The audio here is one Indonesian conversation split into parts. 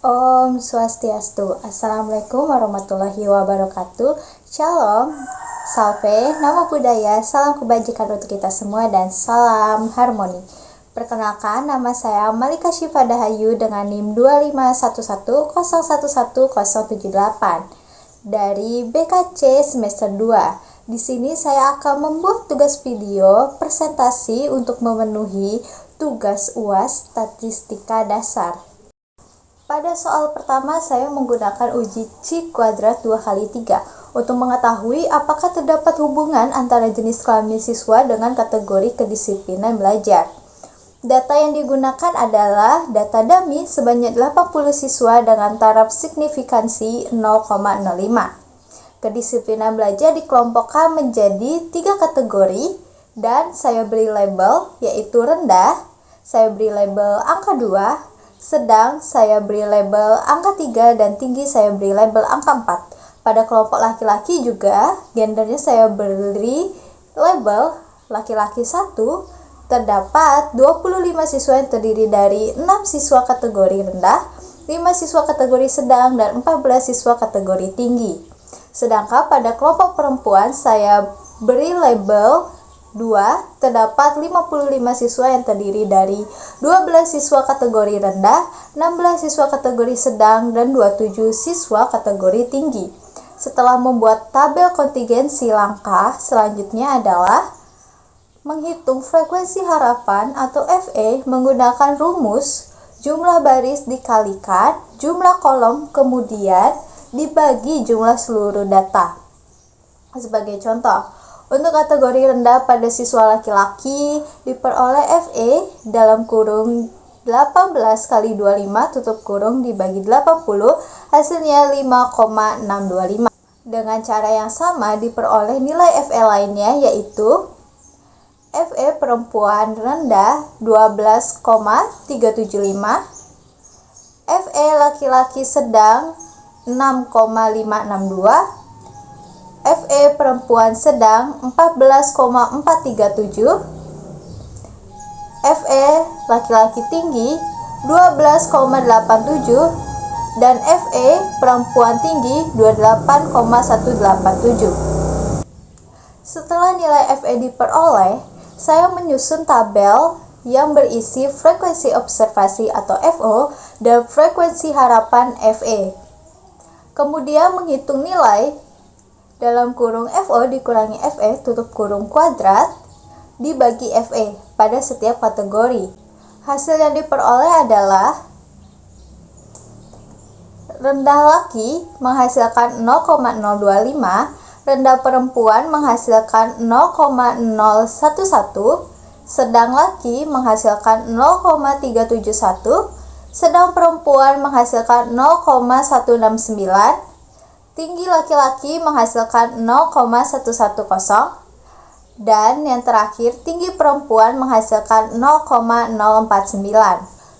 Om Swastiastu. Assalamualaikum warahmatullahi wabarakatuh. Shalom, salve, namo buddhaya, salam kebajikan untuk kita semua dan salam harmoni. Perkenalkan, nama saya Malika Syifa Dahayu dengan NIM 25110110078 dari BKC semester 2. Di sini saya akan membuat tugas video presentasi untuk memenuhi tugas UAS Statistika Dasar. Pada soal pertama, saya menggunakan uji C kuadrat 2x3 untuk mengetahui apakah terdapat hubungan antara jenis kelamin siswa dengan kategori kedisiplinan belajar. Data yang digunakan adalah data dummy sebanyak 80 siswa dengan taraf signifikansi 0,05. Kedisiplinan belajar dikelompokkan menjadi 3 kategori dan saya beri label yaitu rendah, saya beri label angka 2, sedang saya beri label angka 3, dan tinggi saya beri label angka 4. Pada kelompok laki-laki juga, gendernya saya beri label laki-laki 1, terdapat 25 siswa yang terdiri dari 6 siswa kategori rendah, 5 siswa kategori sedang, dan 14 siswa kategori tinggi. Sedangkan pada kelompok perempuan saya beri label 2, terdapat 55 siswa yang terdiri dari 12 siswa kategori rendah, 16 siswa kategori sedang, dan 27 siswa kategori tinggi. Setelah membuat tabel kontingensi, langkah selanjutnya adalah menghitung frekuensi harapan atau FE menggunakan rumus jumlah baris dikalikan jumlah kolom kemudian dibagi jumlah seluruh data. Sebagai contoh, untuk kategori rendah pada siswa laki-laki diperoleh FE dalam kurung 18 kali 25 tutup kurung dibagi 80 hasilnya 5,625. Dengan cara yang sama diperoleh nilai FE lainnya yaitu FE perempuan rendah 12,375, FE laki-laki sedang 6,562, FE perempuan sedang 14,437, FE laki-laki tinggi 12,87, dan FE perempuan tinggi 28,187. Setelah nilai FE diperoleh, saya menyusun tabel yang berisi frekuensi observasi atau FO dan frekuensi harapan FE. Kemudian menghitung nilai dalam kurung FO dikurangi FE tutup kurung kuadrat dibagi FE pada setiap kategori. Hasil yang diperoleh adalah rendah laki menghasilkan 0,025, rendah perempuan menghasilkan 0,011, sedang laki menghasilkan 0,371, sedang perempuan menghasilkan 0,169, tinggi laki-laki menghasilkan 0,110, dan yang terakhir tinggi perempuan menghasilkan 0,049.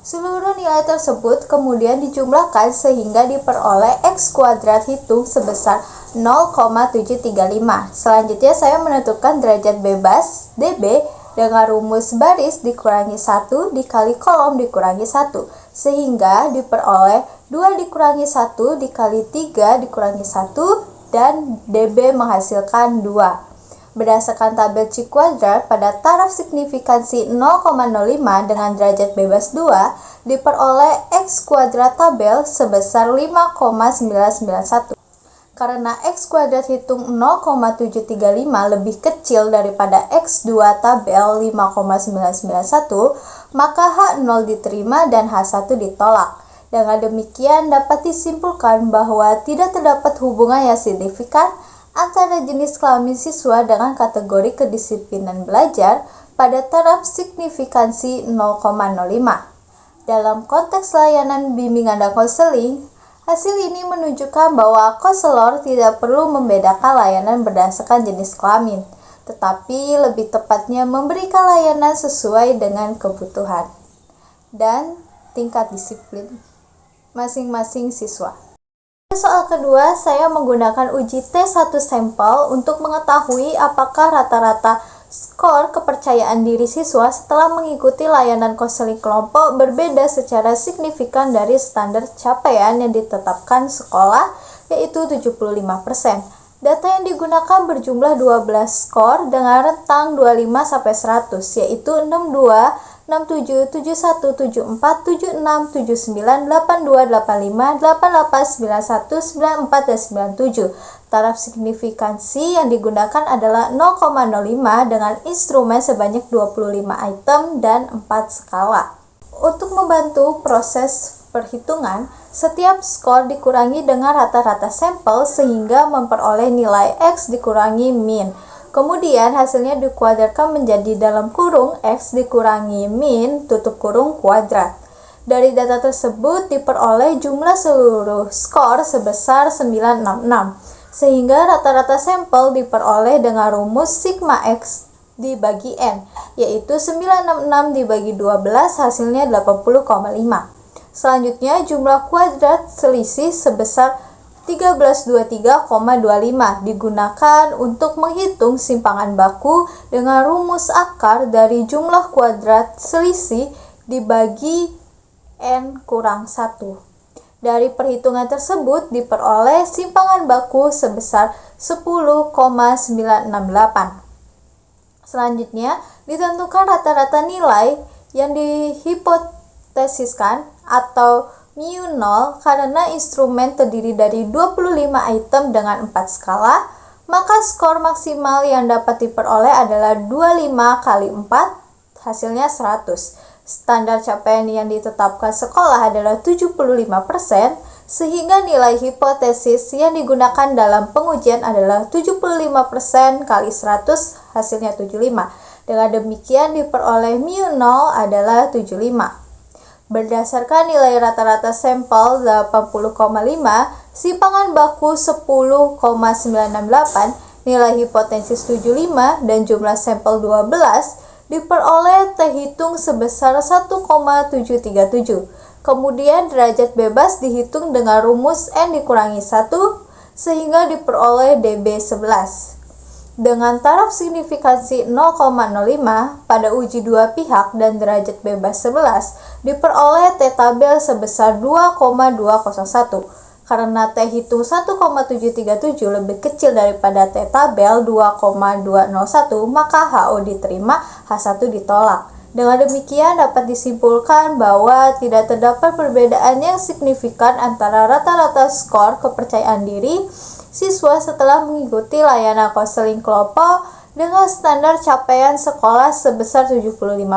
Seluruh nilai tersebut kemudian dijumlahkan sehingga diperoleh X kuadrat hitung sebesar 0,735. Selanjutnya saya menentukan derajat bebas DB dengan rumus baris dikurangi 1 dikali kolom dikurangi 1 sehingga diperoleh 2 dikurangi 1 dikali 3 dikurangi 1 dan DB menghasilkan 2. Berdasarkan tabel C kuadrat pada taraf signifikansi 0,05 dengan derajat bebas 2 diperoleh X kuadrat tabel sebesar 5,991. Karena X kuadrat hitung 0,735 lebih kecil daripada X2 tabel 5,991, maka H0 diterima dan H1 ditolak. Dengan demikian dapat disimpulkan bahwa tidak terdapat hubungan yang signifikan antara jenis kelamin siswa dengan kategori kedisiplinan belajar pada taraf signifikansi 0,05. Dalam konteks layanan bimbingan dan konseling, hasil ini menunjukkan bahwa konselor tidak perlu membedakan layanan berdasarkan jenis kelamin, tetapi lebih tepatnya memberikan layanan sesuai dengan kebutuhan dan tingkat disiplin masing-masing siswa. Soal kedua, saya menggunakan uji T1 sampel untuk mengetahui apakah rata-rata Skor kepercayaan diri siswa setelah mengikuti layanan konseling kelompok berbeda secara signifikan dari standar capaian yang ditetapkan sekolah, yaitu 75%. Data yang digunakan berjumlah 12 skor dengan rentang 25-100, yaitu 62, 67, 71, 74, 76, 79, 82, 85, 88, 91, 94, dan 97. Taraf signifikansi yang digunakan adalah 0,05 dengan instrumen sebanyak 25 item dan 4 skala. Untuk membantu proses perhitungan, setiap skor dikurangi dengan rata-rata sampel sehingga memperoleh nilai X dikurangi min. Kemudian hasilnya dikuadratkan menjadi dalam kurung X dikurangi min tutup kurung kuadrat. Dari data tersebut diperoleh jumlah seluruh skor sebesar 966. Sehingga rata-rata sampel diperoleh dengan rumus sigma X dibagi N, yaitu 966 dibagi 12 hasilnya 80,5. Selanjutnya jumlah kuadrat selisih sebesar 1323,25 digunakan untuk menghitung simpangan baku dengan rumus akar dari jumlah kuadrat selisih dibagi N kurang 1. Dari perhitungan tersebut diperoleh simpangan baku sebesar 10,968. Selanjutnya, ditentukan rata-rata nilai yang dihipotesiskan atau mu 0 karena instrumen terdiri dari 25 item dengan 4 skala, maka skor maksimal yang dapat diperoleh adalah 25 kali 4, hasilnya 100. Standar capaian yang ditetapkan sekolah adalah 75%, sehingga nilai hipotesis yang digunakan dalam pengujian adalah 75% kali 100, hasilnya 75. Dengan demikian diperoleh mu 0 adalah 75. Berdasarkan nilai rata-rata sampel 80,5, simpangan baku 10,968, nilai hipotesis 75, dan jumlah sampel 12, diperoleh terhitung sebesar 1,737. Kemudian derajat bebas dihitung dengan rumus N dikurangi 1 sehingga diperoleh DB11. Dengan taraf signifikansi 0,05 pada uji dua pihak dan derajat bebas 11, diperoleh T-tabel sebesar 2,201. Karena T hitung 1,737 lebih kecil daripada T-tabel 2,201, maka HO diterima, H1 ditolak. Dengan demikian dapat disimpulkan bahwa tidak terdapat perbedaan yang signifikan antara rata-rata skor kepercayaan diri siswa setelah mengikuti layanan konseling kelompok dengan standar capaian sekolah sebesar 75%.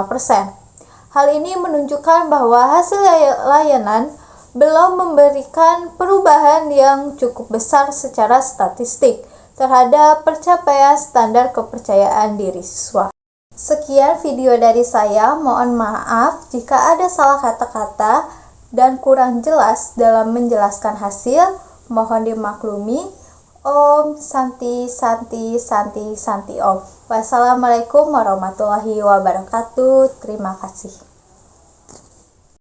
Hal ini menunjukkan bahwa hasil layanan belum memberikan perubahan yang cukup besar secara statistik terhadap pencapaian standar kepercayaan diri siswa. Sekian video dari saya, mohon maaf jika ada salah kata-kata dan kurang jelas dalam menjelaskan hasil, mohon dimaklumi. Om Santi Santi Santi Santi Om. Wassalamualaikum warahmatullahi wabarakatuh. Terima kasih.